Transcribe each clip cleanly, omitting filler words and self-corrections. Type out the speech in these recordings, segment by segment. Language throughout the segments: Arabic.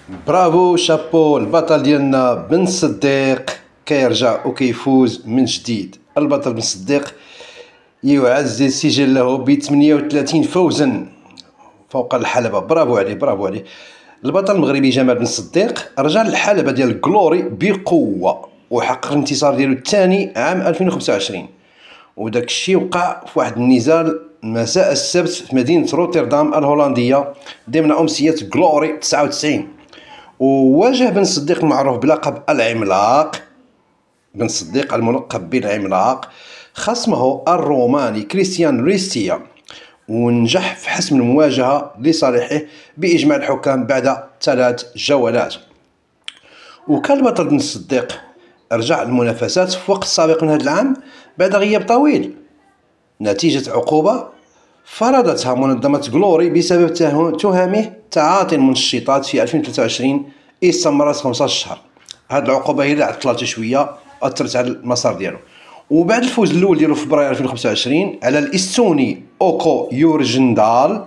برافو شابو البطل ديالنا بن صديق كيرجع وكيفوز من جديد. البطل بن صديق يعزز سجله ب 38 فوزا فوق الحلبة. برافو عليه برافو عليه. البطل المغربي جمال بن صديق رجع للحلبة ديال غلوري بقوة وحقق الانتصار ديالو الثاني عام 2025، وداك الشيء وقع في واحد النزال مساء السبت في مدينة روتردام الهولندية ضمن أمسية غلوري 99. وواجه بن صديق المعروف بلقب العملاق، بن صديق الملقب بالعملاق، خصمه الروماني كريستيان ريستيا، ونجح في حسم المواجهة لصالحه بإجماع الحكام بعد 3 جولات. وكان البطل بن صديق رجع المنافسات في وقت سابق من هذا العام بعد غياب طويل نتيجة عقوبة فرضتها منظمة غلوري بسبب تهمه تعاطي المنشطات في 2023 استمرت 15 شهر. هذه العقوبة هي اللي عطلته شوية، أثرت على المسار ديالو. وبعد الفوز الأول ديالو في فبراير 2025 على الإستوني أوكو يورجندال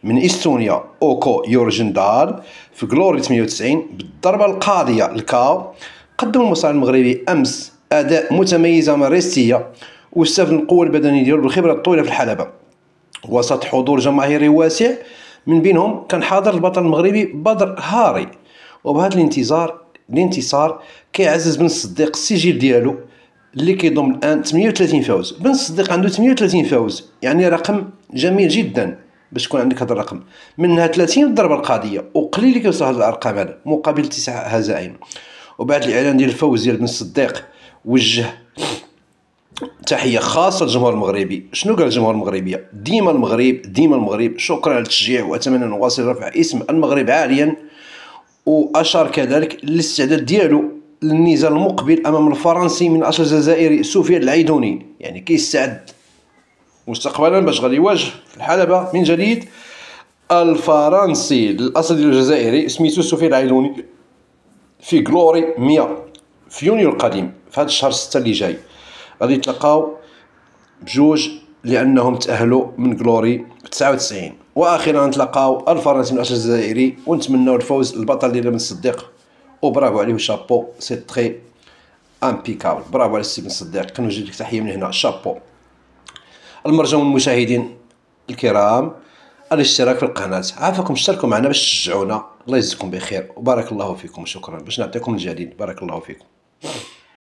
من إستونيا، أوكو يورجندال في غلوري 98 بالضربة القاضية الكاو، قدم المصارع المغربي أمس أداء متميز من ريستيا واستفاد من القوة البدنية ديالو بالخبرة الطويلة في الحلبة وسط حضور جماهيري واسع. من بينهم كان حاضر البطل المغربي بدر هاري. وبهذا الانتصار كيعزز بن الصديق السجل ديالو اللي كيضم الان 38 فوز. بن الصديق عنده 38 فوز، يعني رقم جميل جدا باش تكون عندك هذا الرقم، منها 30 الضربه القاضيه، وقليل اللي كيوصل هذه الارقام هذا مقابل 9 هزائم. وبعد الاعلان ديال الفوز ديال بن الصديق وجه تحيه خاصه للجمهور المغربي. شنو قال الجمهور المغربي؟ ديما المغرب ديما المغرب، شكرا على التشجيع واتمنى ان نواصل رفع اسم المغرب عاليا. واشار كذلك للاستعداد ديالو للنزال المقبل امام الفرنسي من اصل الجزائري سفيان العيدوني، يعني كيستعد مستقبلا باش غادي يواجه في الحلبة من جديد الفرنسي الاصل ديال الجزائري سميتو سفيان العيدوني في غلوري 100 في يونيو القادم في هذا الشهر 6 اللي جاي. غادي يتلقاو بجوج لانهم تاهلوا من غلوري 99. واخيرا نتلقاو الفرنسي من الاصل الجزائري ونتمناو الفوز للبطل ديالنا بن صديق. وبرافو عليه شابو، سي تري امبيكابل. برافو على السي بن صديق، كنوجه لك تحيه من هنا، شابو. المرجو من المشاهدين الكرام الاشتراك في القناه، عافاكم اشتركوا معنا باش تشجعونا. الله يجزيكم بخير وبارك الله فيكم، شكرا باش نعطيكم الجديد. بارك الله فيكم.